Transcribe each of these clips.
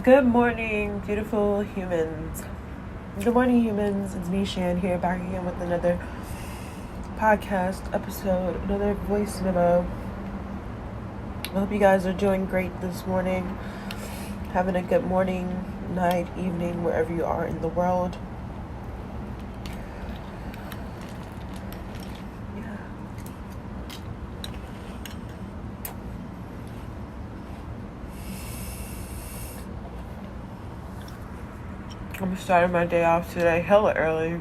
Good morning, beautiful humans. Good morning, humans. It's me, Shan, here back again with another podcast episode, another voice memo. I hope you guys are doing great this morning, having a good morning, night, evening, wherever you are in the world. I'm starting my day off today hella early.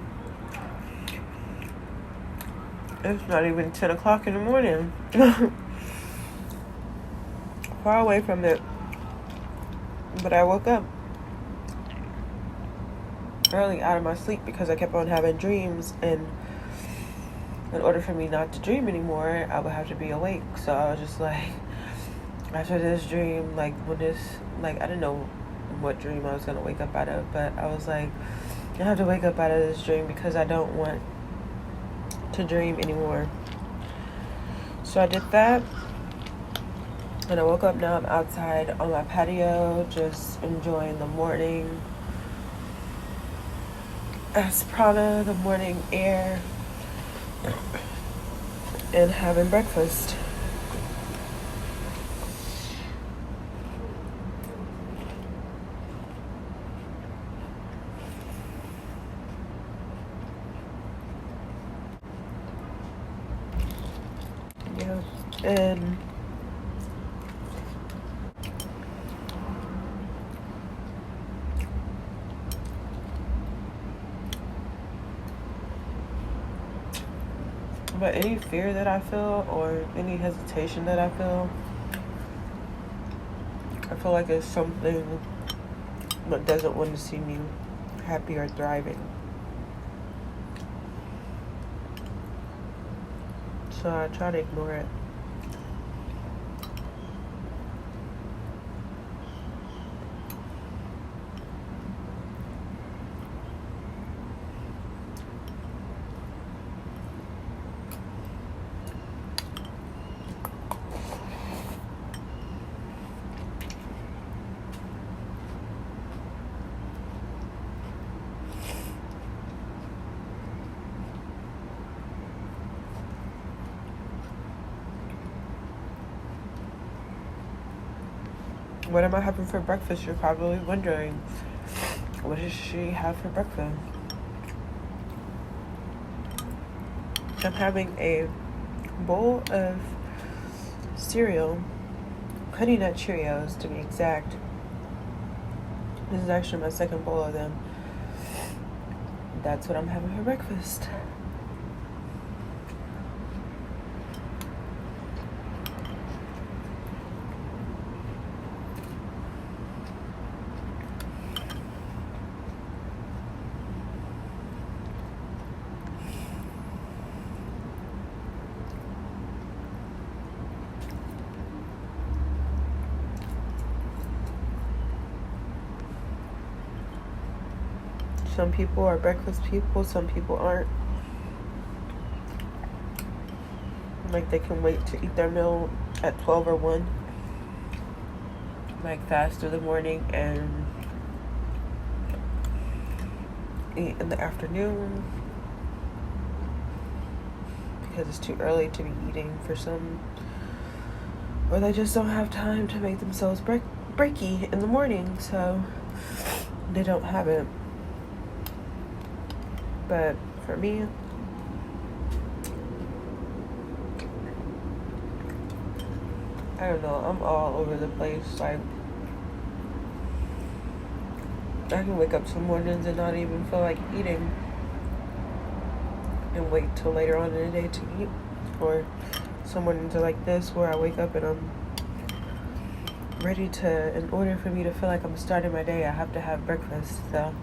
It's not even 10 o'clock in the morning. Far away from it. But I woke up early out of my sleep because I kept on having dreams, and in order for me not to dream anymore, I would have to be awake. So I was just like, after this dream, I didn't know what dream I was going to wake up out of, but I was like, I have to wake up out of this dream because I don't want to dream anymore. So I did that, and I woke up. Now I'm outside on my patio just enjoying the morning prana, the morning air, and having breakfast. Yeah, and but any fear that I feel or any hesitation that I feel like it's something that doesn't want to see me happy or thriving. So I try to ignore it. What am I having for breakfast? You're probably wondering. What does she have for breakfast? I'm having a bowl of cereal, Honey Nut Cheerios to be exact. This is actually my second bowl of them. That's what I'm having for breakfast. Some people are breakfast people, some people aren't. Like, they can wait to eat their meal at 12 or 1. Like, fast through the morning and eat in the afternoon because it's too early to be eating for some. Or they just don't have time to make themselves breaky in the morning, so they don't have it. But for me, I don't know, I'm all over the place. Like, I can wake up some mornings and not even feel like eating and wait till later on in the day to eat. Or some mornings are like this where I wake up and I'm ready to, in order for me to feel like I'm starting my day, I have to have breakfast. So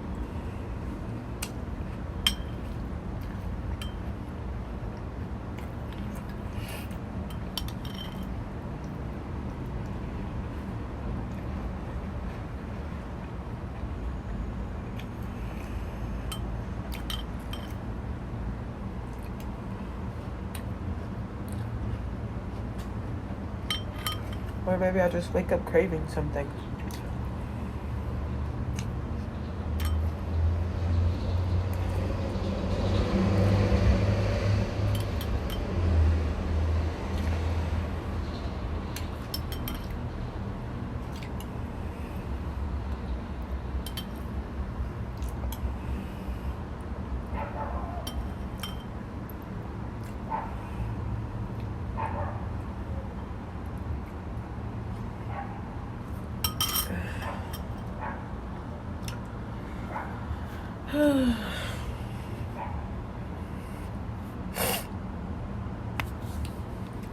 or maybe I just wake up craving something.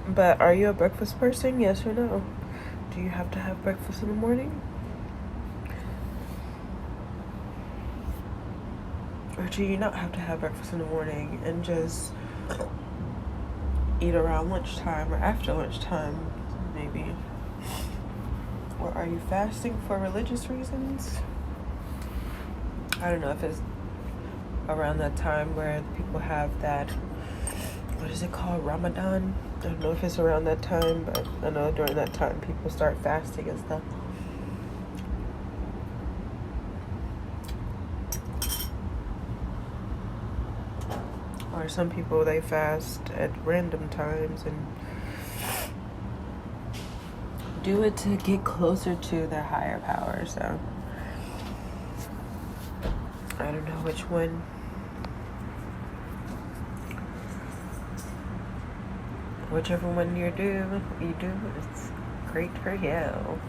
But are you a breakfast person? Yes or no? Do you have to have breakfast in the morning? Or do you not have to have breakfast in the morning and just eat around lunchtime or after lunchtime, maybe? Or are you fasting for religious reasons? I don't know if it's around that time where people have that, what is it called, Ramadan? I don't know if it's around that time, but I know during that time people start fasting and stuff. Or some people, they fast at random times and do it to get closer to their higher power. So I don't know which one. Whichever one you do, it's great for you.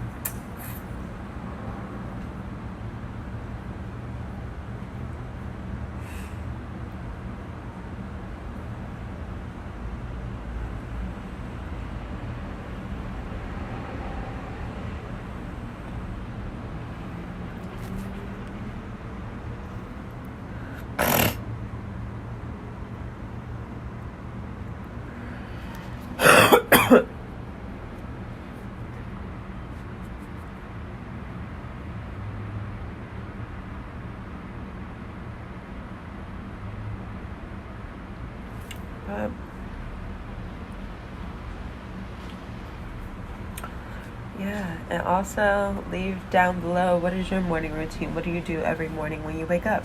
Yeah, and also leave down below, what is your morning routine? What do you do every morning when you wake up?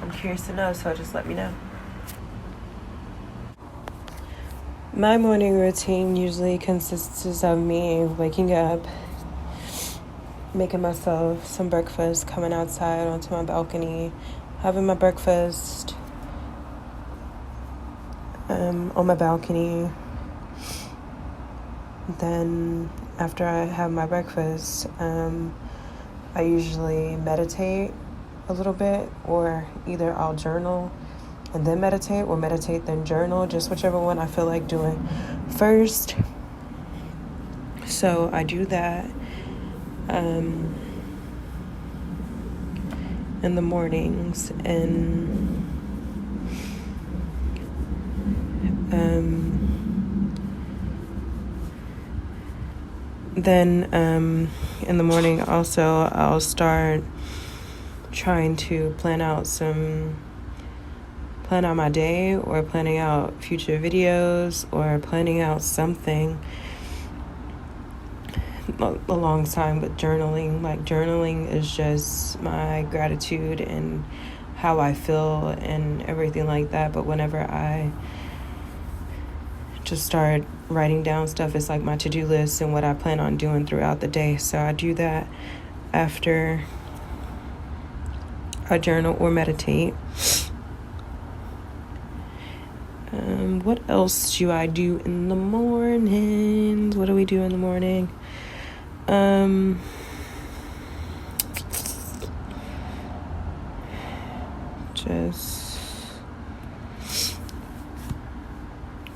I'm curious to know, so just let me know. My morning routine usually consists of me waking up, making myself some breakfast, coming outside onto my balcony, having my breakfast on my balcony. Then after I have my breakfast, I usually meditate a little bit, or either I'll journal and then meditate, or meditate then journal, just whichever one I feel like doing first. So I do that in the mornings, and then in the morning also I'll start trying to plan out my day, or planning out future videos, or planning out something alongside with journaling. Like, journaling is just my gratitude and how I feel and everything like that. But whenever I just start writing down stuff, it's like my to-do list and what I plan on doing throughout the day. So I do that after I journal or meditate. What else do I do in the mornings? What do we do in the morning?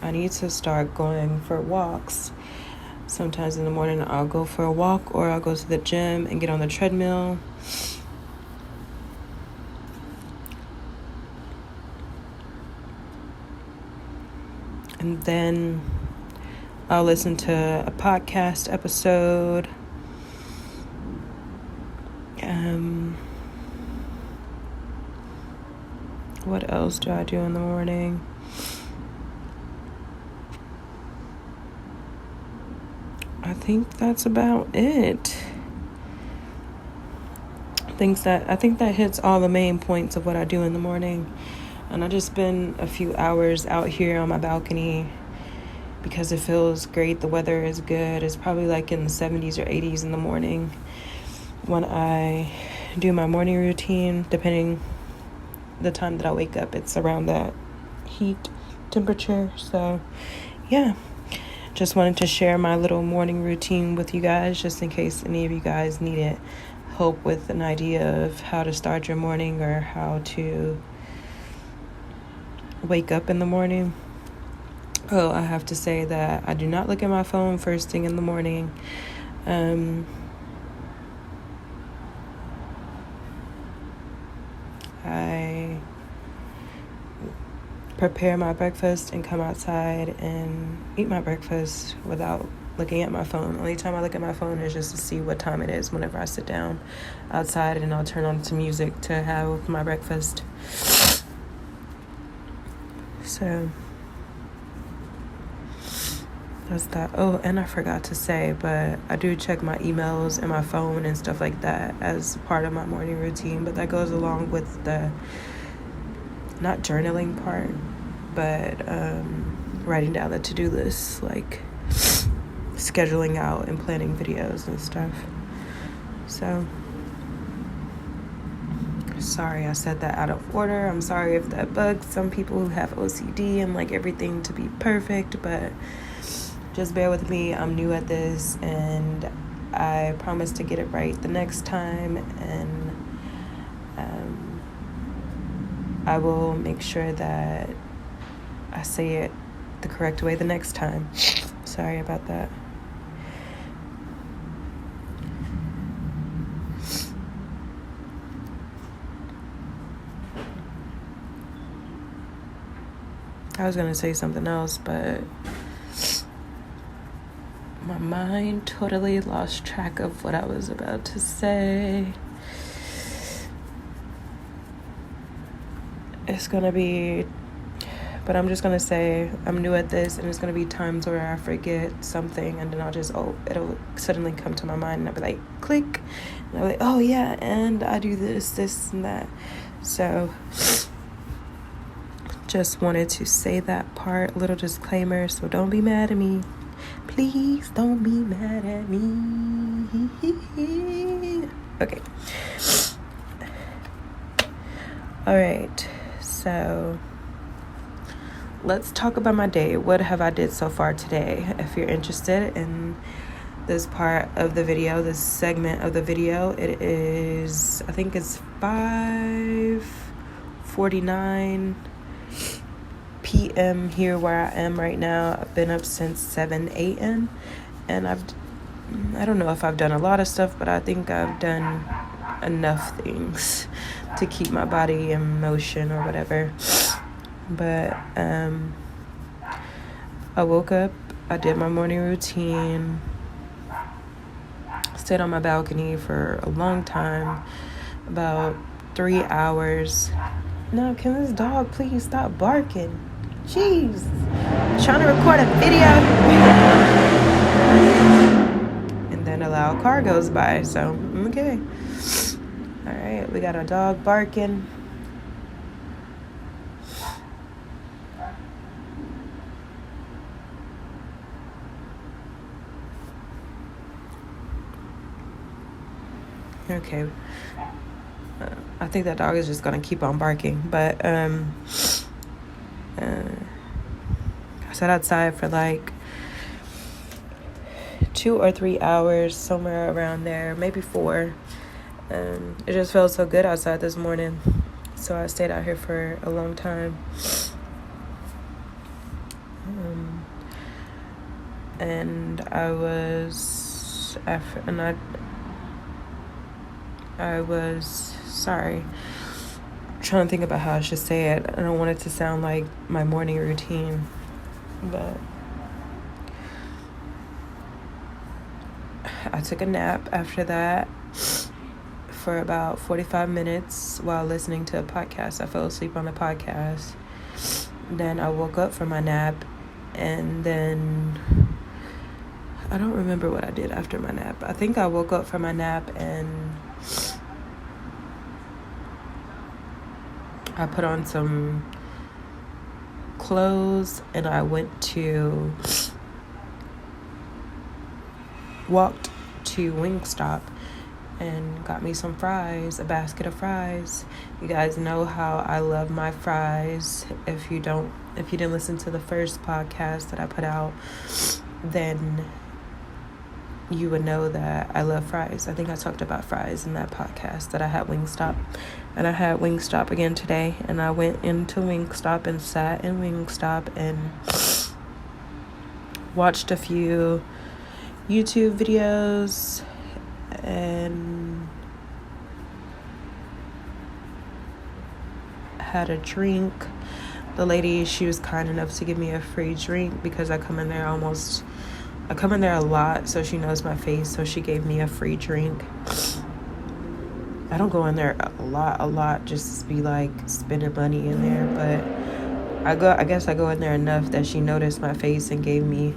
I need to start going for walks. Sometimes in the morning I'll go for a walk, or I'll go to the gym and get on the treadmill. And then I'll listen to a podcast episode. What else do I do in the morning? I think that's about it. I think that hits all the main points of what I do in the morning. And I just spend a few hours out here on my balcony because it feels great. The weather is good. It's probably like in the 70s or 80s in the morning when I do my morning routine. Depending the time that I wake up, it's around that heat temperature. So yeah, just wanted to share my little morning routine with you guys, just in case any of you guys needed help with an idea of how to start your morning or how to wake up in the morning. Oh, I have to say that I do not look at my phone first thing in the morning. I prepare my breakfast and come outside and eat my breakfast without looking at my phone. Only time I look at my phone is just to see what time it is whenever I sit down outside, and I'll turn on some music to have with my breakfast. So that's that. Oh, and I forgot to say, but I do check my emails and my phone and stuff like that as part of my morning routine, but that goes along with the not journaling part, but writing down the to-do list, like scheduling out and planning videos and stuff. So sorry I said that out of order. I'm sorry if that bugs some people who have OCD and like everything to be perfect, but just bear with me. I'm new at this, and I promise to get it right the next time, and I will make sure that I say it the correct way the next time. Sorry about that. I was going to say something else, but my mind totally lost track of what I was about to say. It's going to be, but I'm just going to say I'm new at this, and it's going to be times where I forget something, and then it'll suddenly come to my mind, and I'll be like, click, and I'll be like, oh yeah, and I do this, and that. So just wanted to say that part, little disclaimer, so don't be mad at me. Please don't be mad at me. Okay. All right. So let's talk about my day. What have I did so far today? If you're interested in this part of the video, this segment of the video, it is, I think it's 5:49 p.m. here where I am right now. I've been up since 7 a.m. and I don't know if I've done a lot of stuff, but I think I've done enough things to keep my body in motion or whatever. But I woke up, I did my morning routine, stayed on my balcony for a long time, about 3 hours. Now, can this dog please stop barking? Jeez, I'm trying to record a video. And then a loud car goes by, so okay. All right, we got a dog barking. Okay. I think that dog is just gonna keep on barking, but I sat outside for like 2 or 3 hours, somewhere around there, maybe 4. It just felt so good outside this morning, so I stayed out here for a long time. And I was sorry, I'm trying to think about how I should say it. I don't want it to sound like my morning routine, but I took a nap after that for about 45 minutes while listening to a podcast. I fell asleep on the podcast. Then I woke up from my nap, and then I don't remember what I did after my nap. I think I woke up from my nap and I put on some clothes, and I walked to Wingstop and got me some fries, a basket of fries. You guys know how I love my fries. If you didn't listen to the first podcast that I put out, then you would know that I love fries. I think I talked about fries in that podcast, that I had Wingstop. And I had Wingstop again today. And I went into Wingstop and sat in Wingstop and watched a few YouTube videos and had a drink. The lady, she was kind enough to give me a free drink because I come in there a lot, so she knows my face, so she gave me a free drink. I don't go in there a lot, just be like spending money in there, but I guess I go in there enough that she noticed my face and gave me,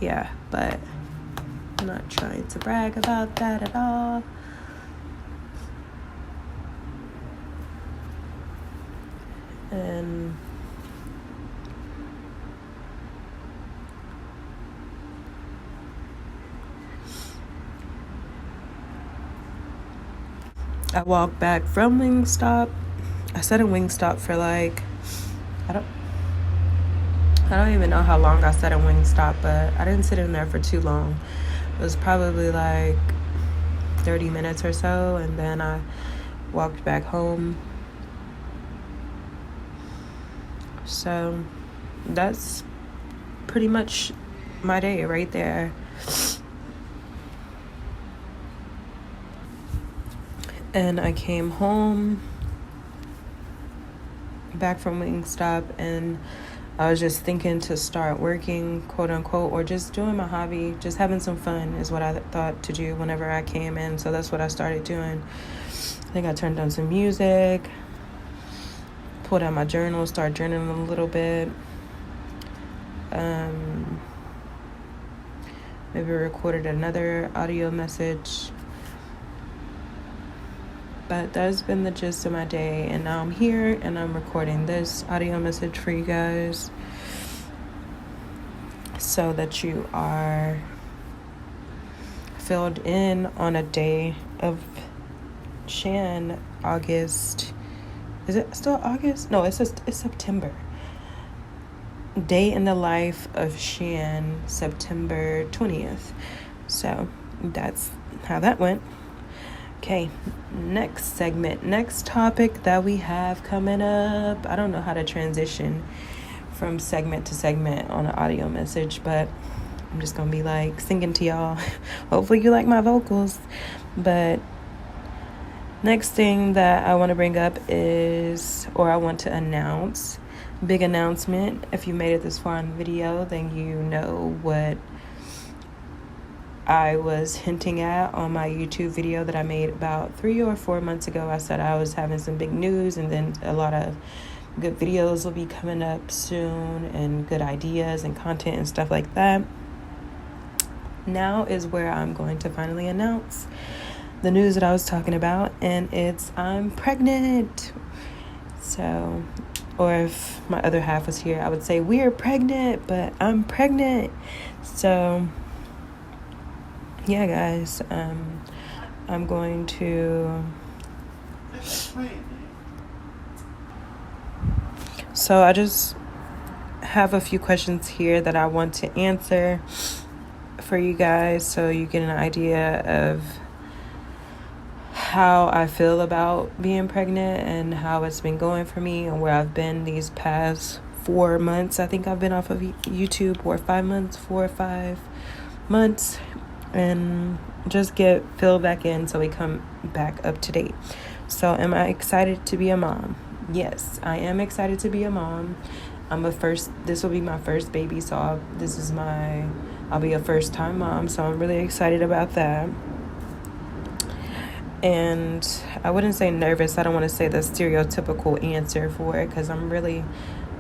yeah, but I'm not trying to brag about that at all. And I walked back from Wingstop. I sat in Wingstop for like, I don't even know how long I sat in Wingstop, but I didn't sit in there for too long. It was probably like 30 minutes or so, and then I walked back home. So that's pretty much my day right there. And I came home back from Wingstop, and I was just thinking to start working, quote unquote, or just doing my hobby, just having some fun is what I thought to do whenever I came in. So that's what I started doing. I think I turned on some music, pulled out my journal, started journaling a little bit. Maybe recorded another audio message. But that's been the gist of my day, and now I'm here and I'm recording this audio message for you guys so that you are filled in on a day of Shan, August. Is it still August? No, it's September. Day in the life of Shan, September 20th. So that's how that went. Okay, next topic that we have coming up. I don't know how to transition from segment to segment on an audio message, but I'm just gonna be like singing to y'all. Hopefully you like my vocals. But next thing that I want to bring up is, or I want to announce, big announcement. If you made it this far in the video, then you know what I was hinting at on my YouTube video that I made about 3 or 4 months ago. I said I was having some big news, and then a lot of good videos will be coming up soon, and good ideas and content and stuff like that. Now is where I'm going to finally announce the news that I was talking about, and it's I'm pregnant. So, or if my other half was here, I would say we're pregnant, but I'm pregnant. So yeah, guys, I'm going to, so I just have a few questions here that I want to answer for you guys, so you get an idea of how I feel about being pregnant and how it's been going for me and where I've been these past 4 months. I think I've been off of YouTube for 4 or 5 months. And just get filled back in so we come back up to date. So am I excited to be a mom? Yes, I am excited to be a mom. This will be my first baby, so I'll be a first time mom, so I'm really excited about that. And I wouldn't say nervous. I don't want to say the stereotypical answer for it, because I'm really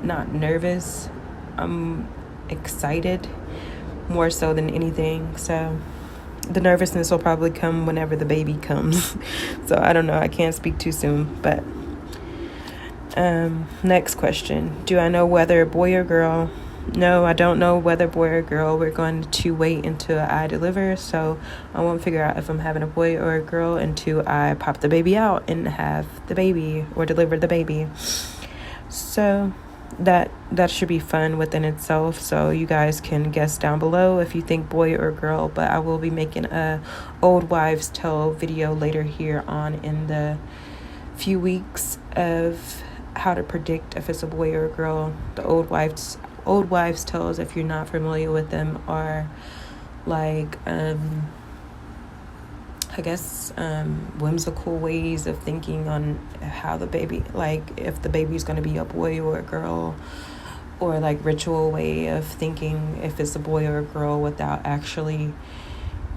not nervous. I'm excited more so than anything. So the nervousness will probably come whenever the baby comes. So I don't know. I can't speak too soon. But next question. Do I know whether boy or girl? No, I don't know whether boy or girl. We're going to wait until I deliver. So I won't figure out if I'm having a boy or a girl until I pop the baby out and have the baby or deliver the baby. So that should be fun within itself. So you guys can guess down below if you think boy or girl, but I will be making a old wives tale video later here on in the few weeks of how to predict if it's a boy or a girl. The old wives tales, if you're not familiar with them, are like I guess whimsical ways of thinking on how the baby, like if the baby's going to be a boy or a girl, or like ritual way of thinking if it's a boy or a girl without actually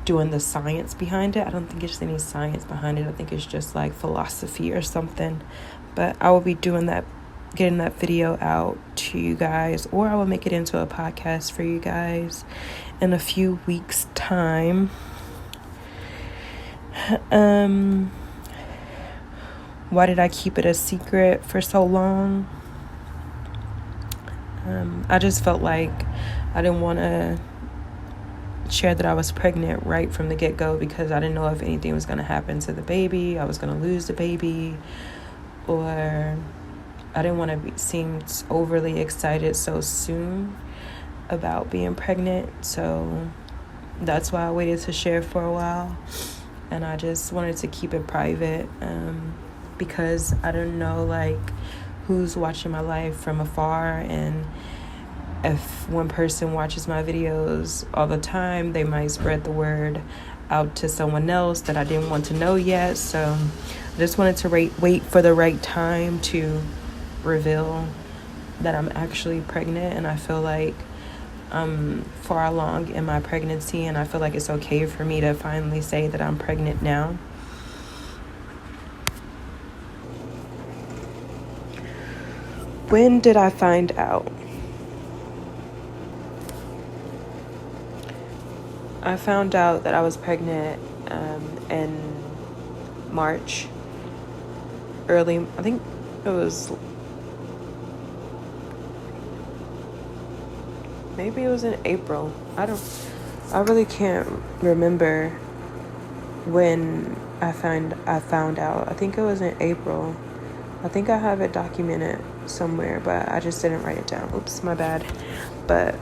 doing the science behind it. I don't think there's any science behind it. I think it's just like philosophy or something. But I will be doing that, getting that video out to you guys, or I will make it into a podcast for you guys in a few weeks' time. Why did I keep it a secret for so long? I just felt like I didn't want to share that I was pregnant right from the get-go, because I didn't know if anything was going to happen to the baby. I was going to lose the baby, or I didn't want to seem overly excited so soon about being pregnant. So that's why I waited to share for a while. And I just wanted to keep it private, because I don't know like who's watching my life from afar, and if one person watches my videos all the time, they might spread the word out to someone else that I didn't want to know yet. So I just wanted to wait for the right time to reveal that I'm actually pregnant. And I feel like I'm far along in my pregnancy, and I feel like it's okay for me to finally say that I'm pregnant now. When did I find out? I found out that I was pregnant in March. Early, I think it was, maybe it was in April. I really can't remember when I found out. I think it was in April. I think I have it documented somewhere, but I just didn't write it down. Oops, my bad. But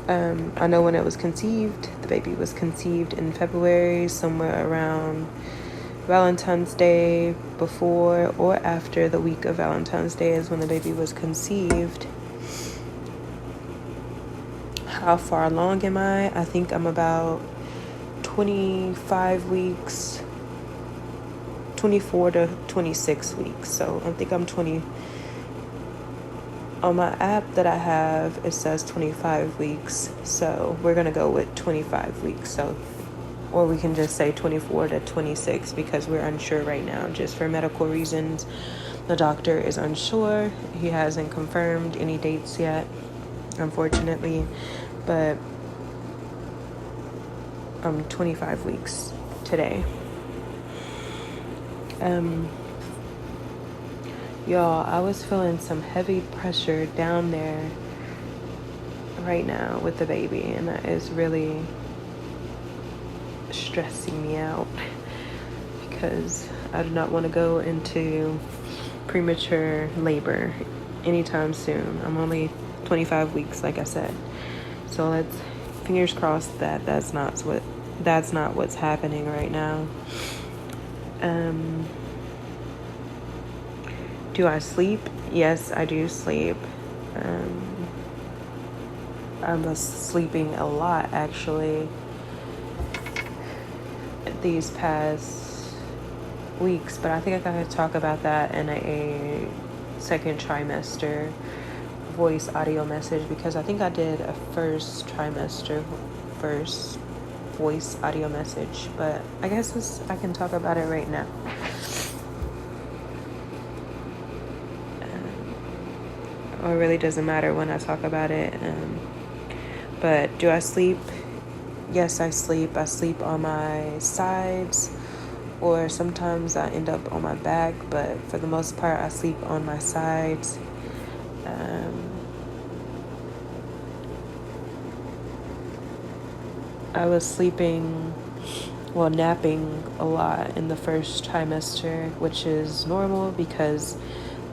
I know when it was conceived. The baby was conceived in February, somewhere around Valentine's Day, before or after the week of Valentine's Day is when the baby was conceived. How far along am I? I think I'm about 25 weeks, 24 to 26 weeks. So I think I'm 20. On my app that I have, it says 25 weeks. So we're going to go with 25 weeks. So, or we can just say 24 to 26 because we're unsure right now, just for medical reasons. The doctor is unsure. He hasn't confirmed any dates yet, unfortunately. But I'm 25 weeks today. Y'all, I was feeling some heavy pressure down there right now with the baby, and that is really stressing me out because I do not want to go into premature labor anytime soon. I'm only 25 weeks, like I said. So let's fingers crossed that that's not what's happening right now. Do I sleep? Yes, I do sleep. I was sleeping a lot actually these past weeks, but I think I could talk about that in a second trimester voice audio message, because I think I did a first trimester first voice audio message, but I guess I can talk about it right now. It really doesn't matter when I talk about it. But do I sleep? Yes, I sleep. I sleep on my sides, or sometimes I end up on my back, but for the most part I sleep on my sides. I was napping a lot in the first trimester, which is normal because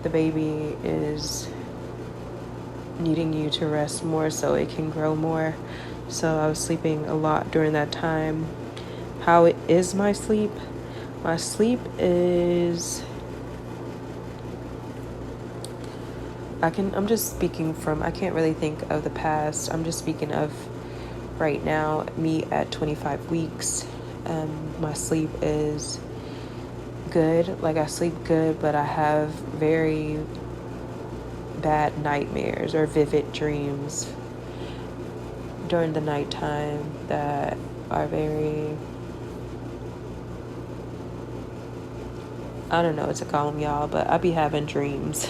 the baby is needing you to rest more so it can grow more. So I was sleeping a lot during that time. How is my sleep? My sleep is, I'm just speaking from, I can't really think of the past. I'm just speaking of right now, me at 25 weeks. My sleep is good. Like, I sleep good, but I have very bad nightmares or vivid dreams during the nighttime that are very, I don't know what to call them, y'all, but I be having dreams,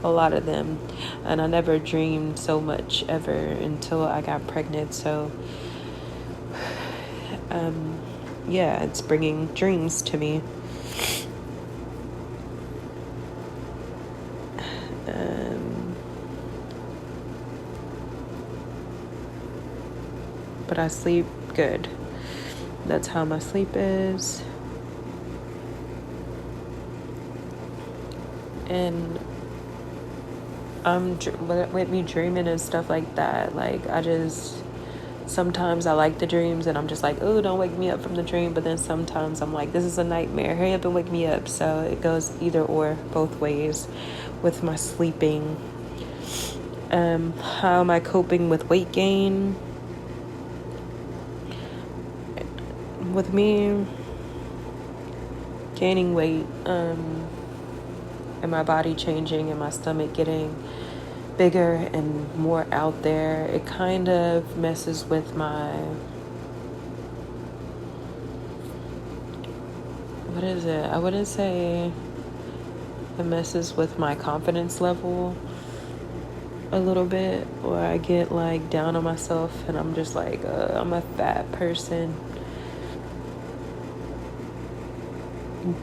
a lot of them, and I never dreamed so much ever until I got pregnant. So yeah, it's bringing dreams to me. But I sleep good. That's how my sleep is. And with me dreaming and stuff like that, like, sometimes I like the dreams and I'm just like, oh, don't wake me up from the dream. But then sometimes I'm like, this is a nightmare. Hurry up and wake me up. So it goes either or, both ways with my sleeping. How am I coping with weight gain? With me gaining weight, and my body changing and my stomach getting bigger and more out there, it kind of messes with my, what is it? I wouldn't say it messes with my confidence level a little bit, or I get like down on myself and I'm just like, I'm a fat person.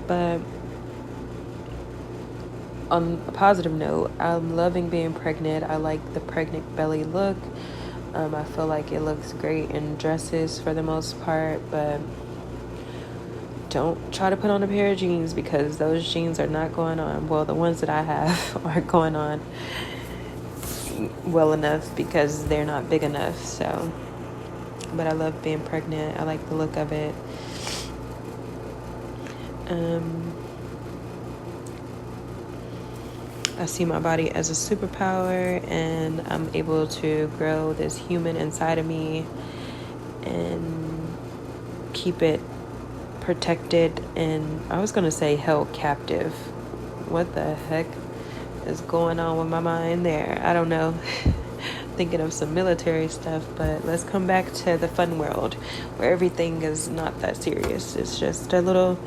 But on a positive note, I'm loving being pregnant. I like the pregnant belly look. I feel like it looks great in dresses for the most part, but don't try to put on a pair of jeans because those jeans are not going on. Well, the ones that I have aren't going on well enough because they're not big enough. So, but I love being pregnant. I like the look of it. I see my body as a superpower, and I'm able to grow this human inside of me and keep it protected, and I was going to say held captive. What the heck is going on with my mind there? I don't know. Thinking of some military stuff, but let's come back to the fun world where everything is not that serious. It's just a little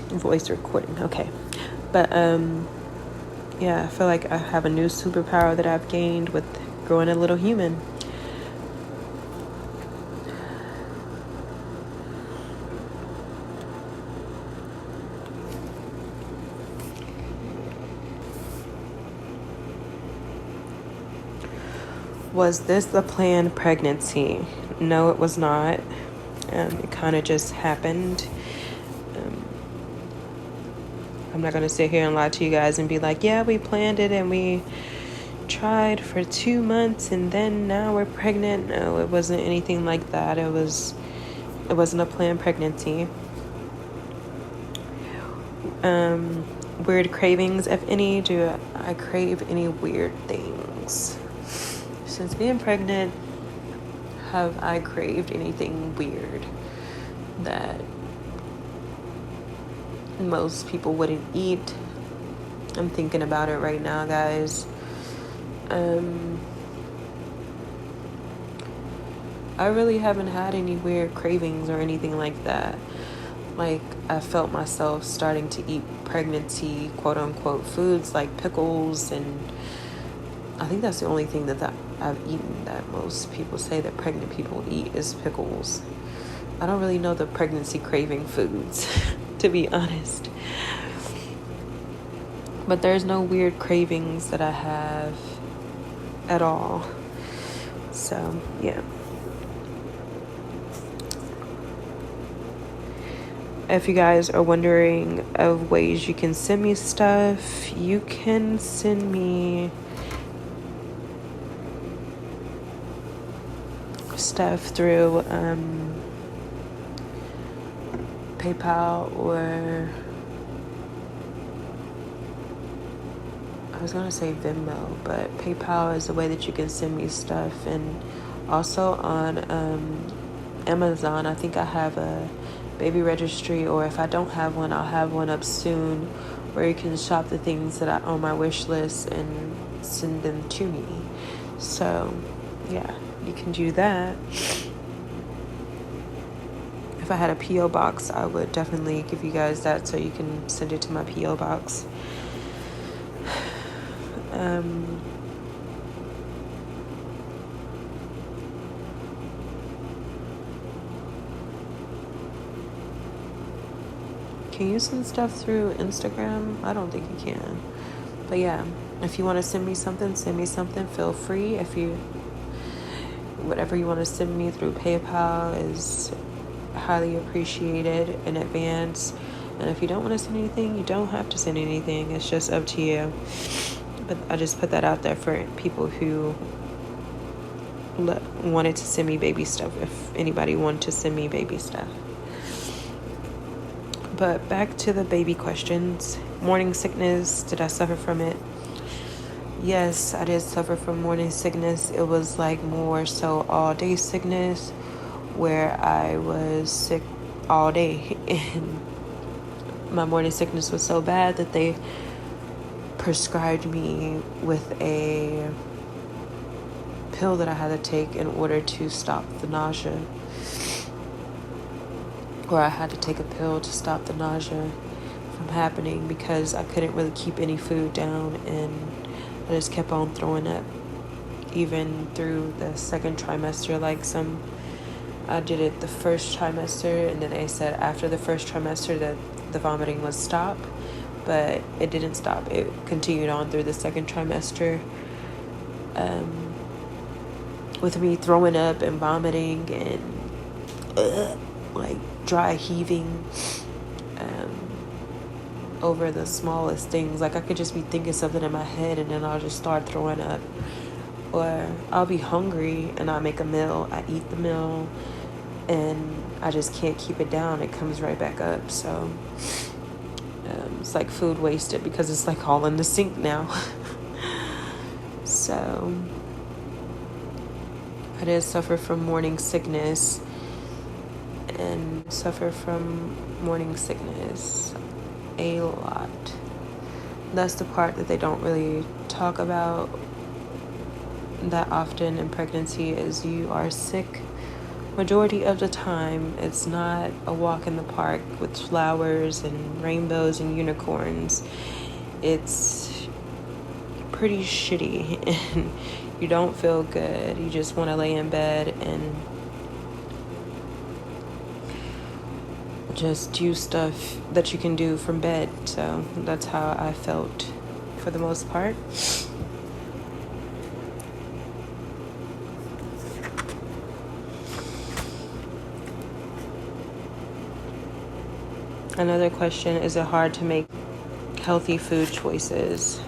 voice recording. Okay. But yeah, I feel like I have a new superpower that I've gained with growing a little human. Was this the planned pregnancy? No, it was not. It kind of just happened. I'm not going to sit here and lie to you guys and be like, yeah, we planned it and we tried for 2 months and then now we're pregnant. No, it wasn't anything like that. It wasn't a planned pregnancy. Weird cravings, if any. Do I crave any weird things? Since being pregnant, have I craved anything weird that most people wouldn't eat? I'm thinking about it right now, guys. I really haven't had any weird cravings or anything like that. Like, I felt myself starting to eat pregnancy, quote unquote, foods like pickles, and I think that's the only thing that I've eaten that most people say that pregnant people eat is pickles. I don't really know the pregnancy craving foods, to be honest. But there's no weird cravings that I have at all. So, yeah. if you guys are wondering of ways you can send me stuff, you can send me stuff through PayPal, or I was gonna say Venmo, but PayPal is the way that you can send me stuff. And also on Amazon, I think I have a baby registry, or if I don't have one, I'll have one up soon, where you can shop the things that are on my wish list and send them to me. So yeah, you can do that. If I had a P.O. box, I would definitely give you guys that so you can send it to my P.O. box. Can you send stuff through Instagram? I don't think you can. But yeah, if you want to send me something, feel free. Whatever you want to send me through PayPal is highly appreciated in advance. And if you don't want to send anything, you don't have to send anything. It's just up to you. But I just put that out there for people who wanted to send me baby stuff, if anybody wanted to send me baby stuff. But back to the baby questions. Morning sickness, did I suffer from it? Yes, I did suffer from morning sickness. It was like more so all day sickness, where I was sick all day. And my morning sickness was so bad that they prescribed me with a pill that I had to take in order to stop the nausea. Or I had to take a pill to stop the nausea from happening, because I couldn't really keep any food down, and I just kept on throwing up even through the second trimester. I did it the first trimester, and then they said after the first trimester that the vomiting would stop, but it didn't stop. It continued on through the second trimester, with me throwing up and vomiting and dry heaving over the smallest things. I could just be thinking something in my head, and then I'll just start throwing up. Or I'll be hungry and I make a meal, I eat the meal, and I just can't keep it down. It comes right back up. So it's like food wasted, because it's all in the sink now. So I did suffer from morning sickness, and suffer from morning sickness a lot. That's the part that they don't really talk about that often in pregnancy, is you are sick majority of the time. It's not a walk in the park with flowers and rainbows and unicorns. It's pretty shitty, and you don't feel good. You just want to lay in bed and just do stuff that you can do from bed. So that's how I felt for the most part. Another question, is it hard to make healthy food choices?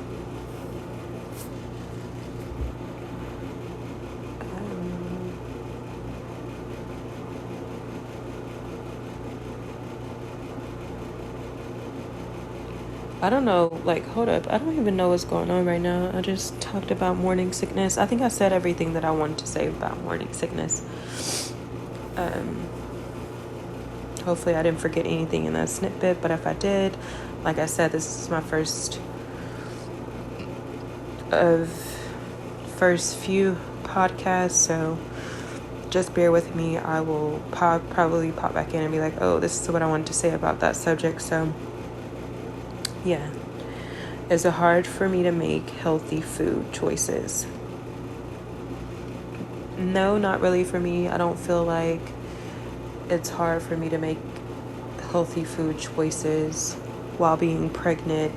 I don't know, hold up. I don't even know what's going on right now. I just talked about morning sickness. I think I said everything that I wanted to say about morning sickness. Hopefully I didn't forget anything in that snippet, but if I did, like I said, this is my first few podcasts, so just bear with me. I will probably pop back in and be like, oh, this is what I wanted to say about that subject. So yeah. Is it hard for me to make healthy food choices? No, not really for me. I don't feel like it's hard for me to make healthy food choices while being pregnant.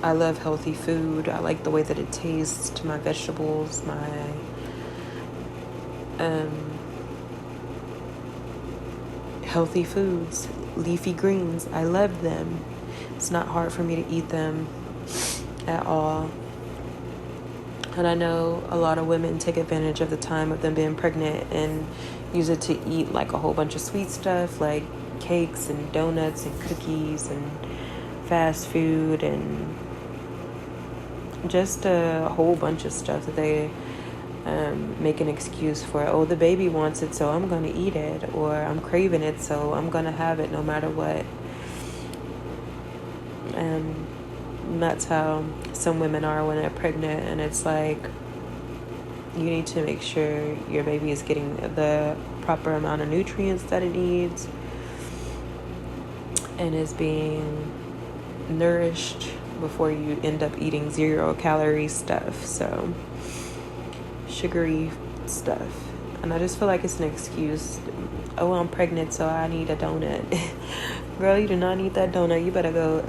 I love healthy food. I like the way that it tastes, my vegetables, my healthy foods, leafy greens. I love them. It's not hard for me to eat them at all. And I know a lot of women take advantage of the time of them being pregnant and use it to eat like a whole bunch of sweet stuff, like cakes and donuts and cookies and fast food and just a whole bunch of stuff that they make an excuse for. Oh, the baby wants it, so I'm going to eat it, or I'm craving it, so I'm going to have it no matter what. And that's how some women are when they're pregnant, and it's like you need to make sure your baby is getting the proper amount of nutrients that it needs and is being nourished before you end up eating 0-calorie stuff, so sugary stuff. And I just feel like it's an excuse. Oh, I'm pregnant, so I need a donut. Girl, you do not need that donut. You better go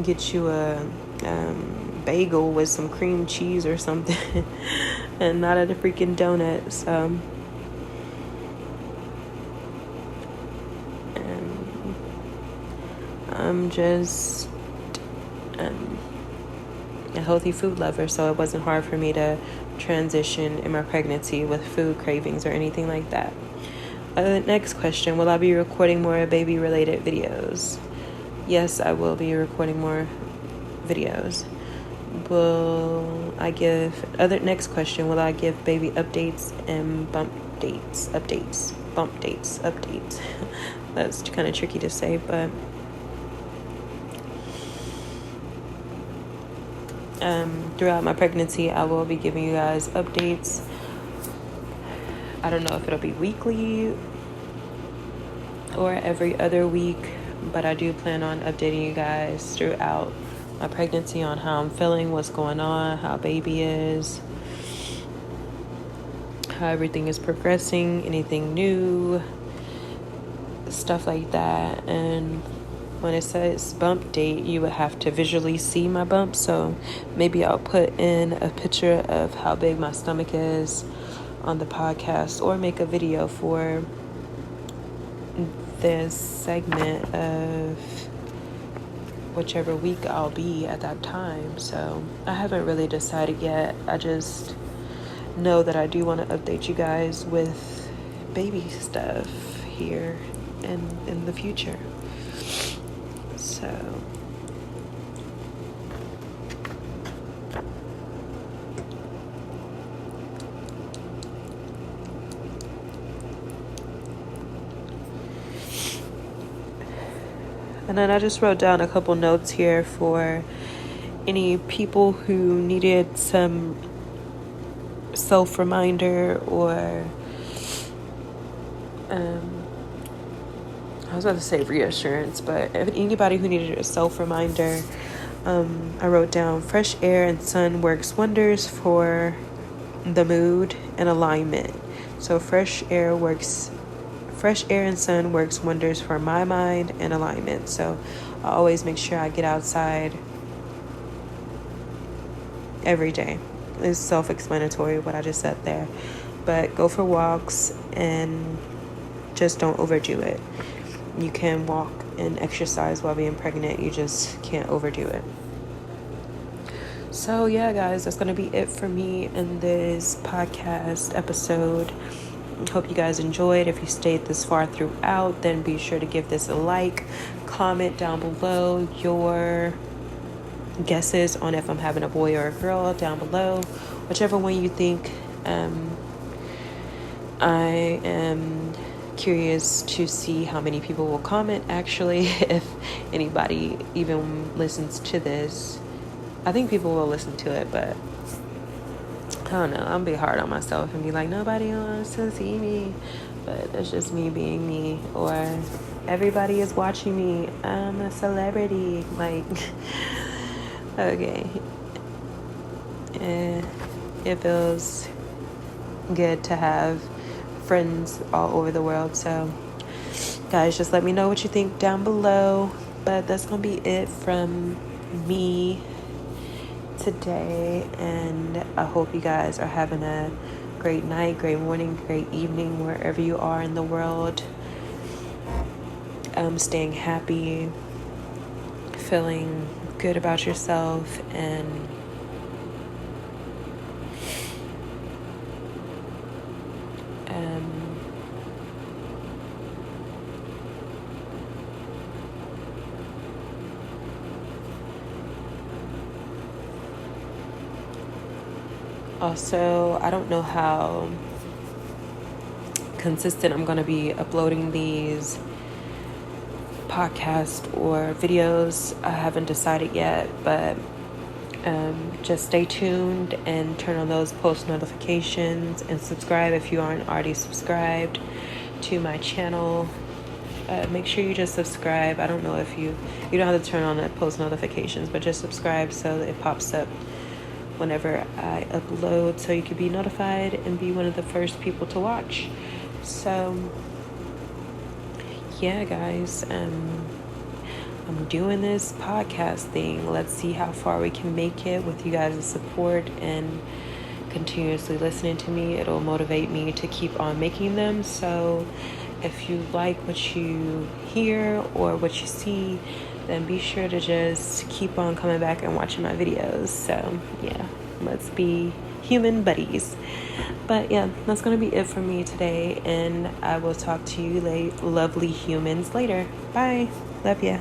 get you a bagel with some cream cheese or something and not a freaking donut. So I'm just a healthy food lover, so it wasn't hard for me to transition in my pregnancy with food cravings or anything like that. Next question, will I be recording more baby related videos? Yes, I will be recording more videos. Next question, will I give baby updates and bump dates? That's kind of tricky to say, but throughout my pregnancy, I will be giving you guys updates. I don't know if it'll be weekly or every other week, but I do plan on updating you guys throughout my pregnancy on how I'm feeling, what's going on, how baby is, how everything is progressing, anything new, stuff like that. And when it says bump date, you would have to visually see my bump. So maybe I'll put in a picture of how big my stomach is on the podcast, or make a video for this segment of whichever week I'll be at that time. So I haven't really decided yet. I just know that I do want to update you guys with baby stuff here and in the future. So and then I just wrote down a couple notes here for any people who needed some self-reminder, or I was about to say reassurance, but if anybody who needed a self-reminder, I wrote down fresh air and sun works wonders for the mood and alignment. So fresh air and sun works wonders for my mind and alignment. So I always make sure I get outside every day. It's self-explanatory what I just said there. But go for walks and just don't overdo it. You can walk and exercise while being pregnant. You just can't overdo it. So yeah, guys, that's going to be it for me in this podcast episode. Hope you guys enjoyed. If you stayed this far throughout, then be sure to give this a like. Comment down below your guesses on if I'm having a boy or a girl down below. Whichever one you think. I am curious to see how many people will comment, actually, if anybody even listens to this. I think people will listen to it, but I don't know. I'll be hard on myself and be like, nobody wants to see me. But that's just me being me. Or everybody is watching me. I'm a celebrity. Like, okay. It feels good to have friends all over the world. So guys, just let me know what you think down below. But that's gonna be it from me today, and I hope you guys are having a great night, great morning, great evening, wherever you are in the world. staying happy, feeling good about yourself, and also, I don't know how consistent I'm going to be uploading these podcasts or videos. I haven't decided yet, but just stay tuned and turn on those post notifications and subscribe if you aren't already subscribed to my channel. Make sure you just subscribe. I don't know if you don't have to turn on the post notifications, but just subscribe so that it pops up whenever I upload, so you can be notified and be one of the first people to watch. So yeah, guys, I'm doing this podcast thing. Let's see how far we can make it with you guys' support and continuously listening to me. It'll motivate me to keep on making them. So if you like what you hear or what you see, then be sure to just keep on coming back and watching my videos. So yeah, let's be human buddies. But yeah, that's gonna be it for me today, and I will talk to you lovely humans later. Bye. Love ya.